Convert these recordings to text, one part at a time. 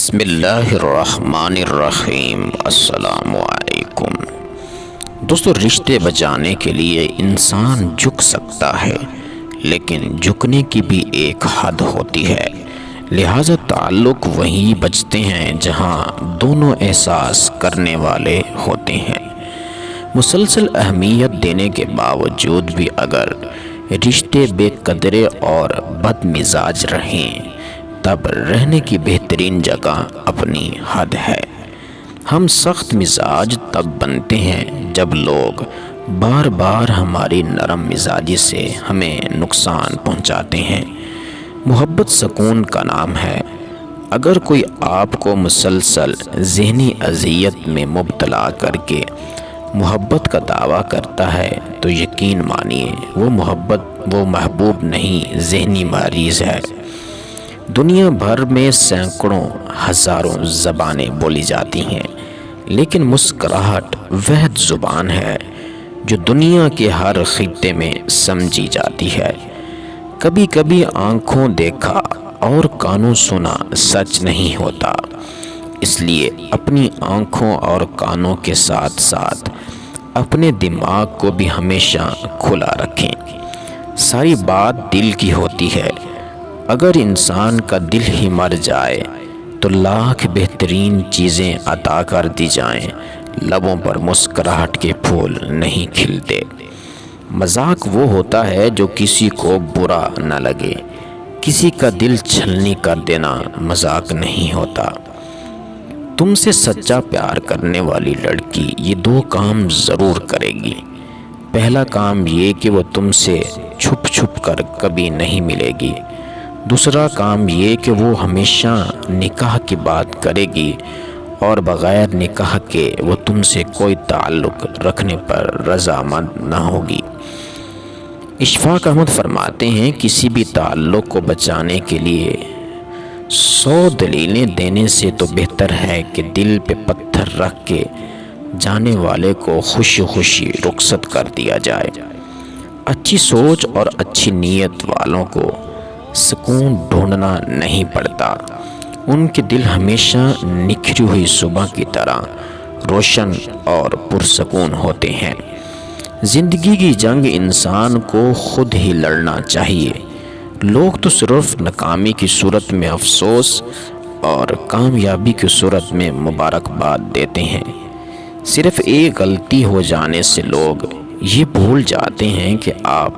بسم اللہ الرحمن الرحیم۔ السلام علیکم دوستو، رشتے بچانے کے لیے انسان جھک سکتا ہے، لیکن جھکنے کی بھی ایک حد ہوتی ہے۔ لہذا تعلق وہیں بچتے ہیں جہاں دونوں احساس کرنے والے ہوتے ہیں۔ مسلسل اہمیت دینے کے باوجود بھی اگر رشتے بے قدرے اور بد مزاج رہیں، تب رہنے کی بہترین جگہ اپنی حد ہے۔ ہم سخت مزاج تب بنتے ہیں جب لوگ بار بار ہماری نرم مزاجی سے ہمیں نقصان پہنچاتے ہیں۔ محبت سکون کا نام ہے۔ اگر کوئی آپ کو مسلسل ذہنی اذیت میں مبتلا کر کے محبت کا دعویٰ کرتا ہے تو یقین مانیے وہ محبوب نہیں، ذہنی مریض ہے۔ دنیا بھر میں سینکڑوں ہزاروں زبانیں بولی جاتی ہیں، لیکن مسکراہٹ وہ زبان ہے جو دنیا کے ہر خطے میں سمجھی جاتی ہے۔ کبھی کبھی آنکھوں دیکھا اور کانوں سنا سچ نہیں ہوتا، اس لیے اپنی آنکھوں اور کانوں کے ساتھ ساتھ اپنے دماغ کو بھی ہمیشہ کھلا رکھیں۔ ساری بات دل کی ہوتی ہے۔ اگر انسان کا دل ہی مر جائے تو لاکھ بہترین چیزیں عطا کر دی جائیں، لبوں پر مسکراہٹ کے پھول نہیں کھلتے۔ مذاق وہ ہوتا ہے جو کسی کو برا نہ لگے۔ کسی کا دل چھلنی کر دینا مذاق نہیں ہوتا۔ تم سے سچا پیار کرنے والی لڑکی یہ دو کام ضرور کرے گی۔ پہلا کام یہ کہ وہ تم سے چھپ چھپ کر کبھی نہیں ملے گی۔ دوسرا کام یہ کہ وہ ہمیشہ نکاح کی بات کرے گی اور بغیر نکاح کے وہ تم سے کوئی تعلق رکھنے پر رضامند نہ ہوگی۔ اشفاق احمد فرماتے ہیں، کسی بھی تعلق کو بچانے کے لیے 100 دلیلیں دینے سے تو بہتر ہے کہ دل پہ پتھر رکھ کے جانے والے کو خوشی خوشی رخصت کر دیا جائے۔ اچھی سوچ اور اچھی نیت والوں کو سکون ڈھونڈنا نہیں پڑتا۔ ان کے دل ہمیشہ نکھری ہوئی صبح کی طرح روشن اور پرسکون ہوتے ہیں۔ زندگی کی جنگ انسان کو خود ہی لڑنا چاہیے۔ لوگ تو صرف ناکامی کی صورت میں افسوس اور کامیابی کی صورت میں مبارکباد دیتے ہیں۔ صرف ایک غلطی ہو جانے سے لوگ یہ بھول جاتے ہیں کہ آپ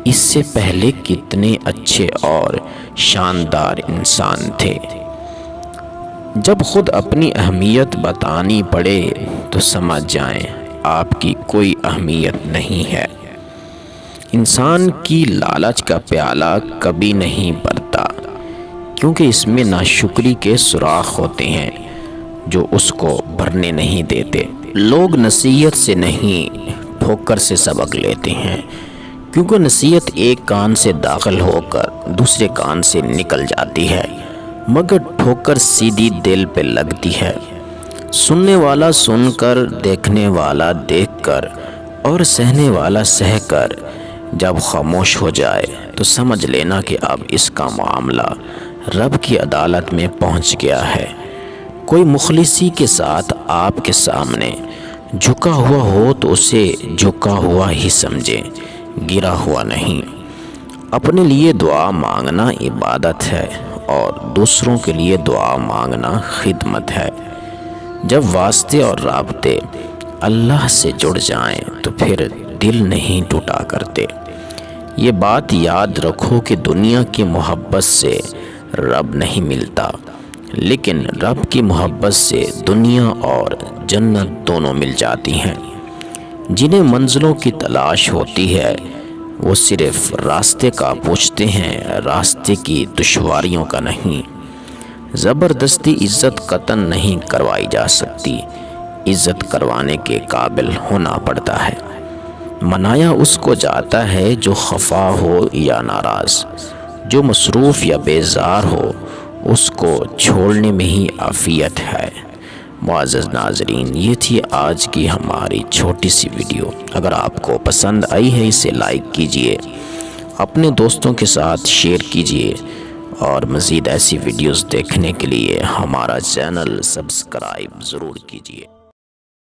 اس سے پہلے کتنے اچھے اور شاندار انسان تھے۔ جب خود اپنی اہمیت بتانی پڑے تو سمجھ جائیں آپ کی کوئی اہمیت نہیں ہے۔ انسان کی لالچ کا پیالہ کبھی نہیں بھرتا، کیونکہ اس میں ناشکری کے سوراخ ہوتے ہیں جو اس کو بھرنے نہیں دیتے۔ لوگ نصیحت سے نہیں ٹھوکر سے سبق لیتے ہیں، کیونکہ نصیحت ایک کان سے داخل ہو کر دوسرے کان سے نکل جاتی ہے، مگر ٹھوکر سیدھی دل پہ لگتی ہے۔ سننے والا سن کر، دیکھنے والا دیکھ کر اور سہنے والا سہ کر جب خاموش ہو جائے تو سمجھ لینا کہ اب اس کا معاملہ رب کی عدالت میں پہنچ گیا ہے۔ کوئی مخلصی کے ساتھ آپ کے سامنے جھکا ہوا ہو تو اسے جھکا ہوا ہی سمجھیں، گرا ہوا نہیں۔ اپنے لیے دعا مانگنا عبادت ہے اور دوسروں کے لیے دعا مانگنا خدمت ہے۔ جب واسطے اور رابطے اللہ سے جڑ جائیں تو پھر دل نہیں ٹوٹا کرتے۔ یہ بات یاد رکھو کہ دنیا کی محبت سے رب نہیں ملتا، لیکن رب کی محبت سے دنیا اور جنت دونوں مل جاتی ہیں۔ جنہیں منزلوں کی تلاش ہوتی ہے وہ صرف راستے کا پوچھتے ہیں، راستے کی دشواریوں کا نہیں۔ زبردستی عزت قطع نہیں کروائی جا سکتی، عزت کروانے کے قابل ہونا پڑتا ہے۔ منایا اس کو جاتا ہے جو خفا ہو یا ناراض، جو مصروف یا بیزار ہو، اس کو چھوڑنے میں ہی عافیت ہے۔ معزز ناظرین، یہ تھی آج کی ہماری چھوٹی سی ویڈیو۔ اگر آپ کو پسند آئی ہے اسے لائک کیجئے، اپنے دوستوں کے ساتھ شیئر کیجئے اور مزید ایسی ویڈیوز دیکھنے کے لیے ہمارا چینل سبسکرائب ضرور کیجیے۔